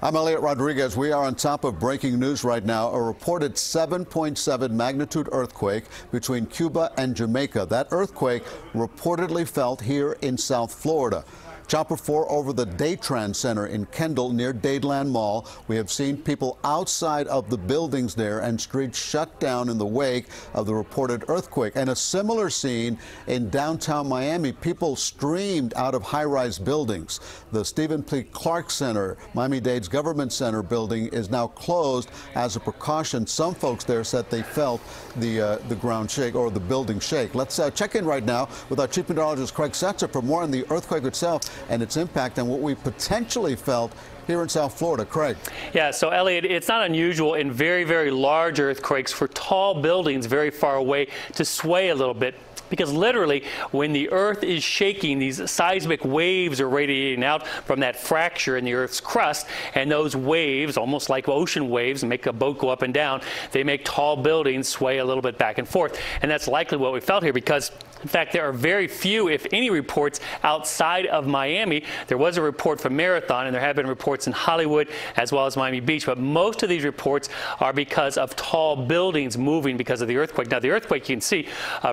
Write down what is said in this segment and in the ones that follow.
I'm Elliot Rodriguez. We are on top of breaking news right now. A reported 7.7 magnitude earthquake between Cuba and Jamaica. That earthquake reportedly felt here in South Florida. Chopper 4 over the Daytran Center in Kendall near Dadeland Mall. We have seen people outside of the buildings there and streets shut down in the wake of the reported earthquake. And a similar scene in downtown Miami. People streamed out of high-rise buildings. The Stephen P. Clark Center, Miami-Dade's Government Center building, is now closed as a precaution. Some folks there said they felt the ground shake or the building shake. Let's check in right now with our Chief Meteorologist Craig Setzer for more on the earthquake itself and its impact and what we potentially felt here in South Florida. Craig. Yeah, so Elliot, it's not unusual in very, very large earthquakes for tall buildings very far away to sway a little bit. Because literally, when the earth is shaking, these seismic waves are radiating out from that fracture in the earth's crust, and those waves, almost like ocean waves, make a boat go up and down. They make tall buildings sway a little bit back and forth, and that's likely what we felt here because, in fact, there are very few, if any, reports outside of Miami. There was a report from Marathon, and there have been reports in Hollywood as well as Miami Beach, but most of these reports are because of tall buildings moving because of the earthquake. Now, the earthquake, you can see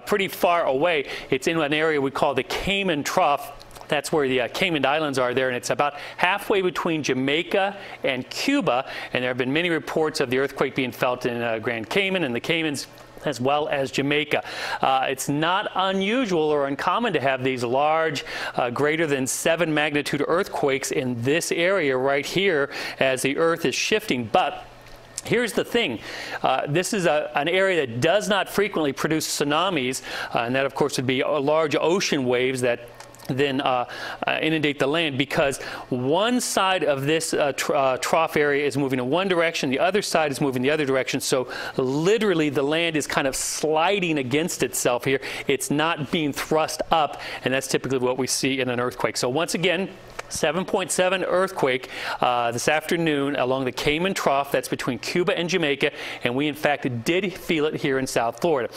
pretty far away. It's in an area we call the Cayman Trough. That's where the Cayman Islands are there, and it's about halfway between Jamaica and Cuba, and there have been many reports of the earthquake being felt in Grand Cayman and the Caymans, as well as Jamaica. It's not unusual or uncommon to have these large, greater than 7 magnitude earthquakes in this area right here as the earth is shifting. But here's the thing. This is an area that does not frequently produce tsunamis, and that, of course, would be large ocean waves that then inundate the land, because one side of this trough area is moving in one direction, the other side is moving the other direction. So literally the land is kind of sliding against itself here. It's not being thrust up, and that's typically what we see in an earthquake. So once again, 7.7 earthquake this afternoon along the Cayman Trough. That's between Cuba and Jamaica, and we in fact did feel it here in South Florida.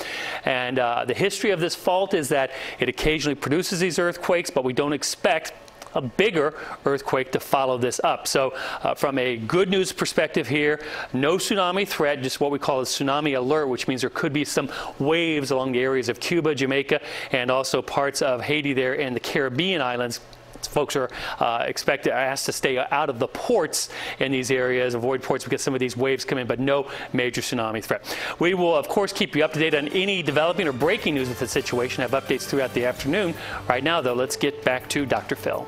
And the history of this fault is that it occasionally produces these earthquakes, but we don't expect a bigger earthquake to follow this up. So from a good news perspective here, no tsunami threat, just what we call a tsunami alert, which means there could be some waves along the areas of Cuba, Jamaica, and also parts of Haiti there and the Caribbean islands. Folks are asked to stay out of the ports in these areas, avoid ports because some of these waves come in, but no major tsunami threat. We will, of course, keep you up to date on any developing or breaking news with the situation, have updates throughout the afternoon. Right now, though, let's get back to Dr. Phil.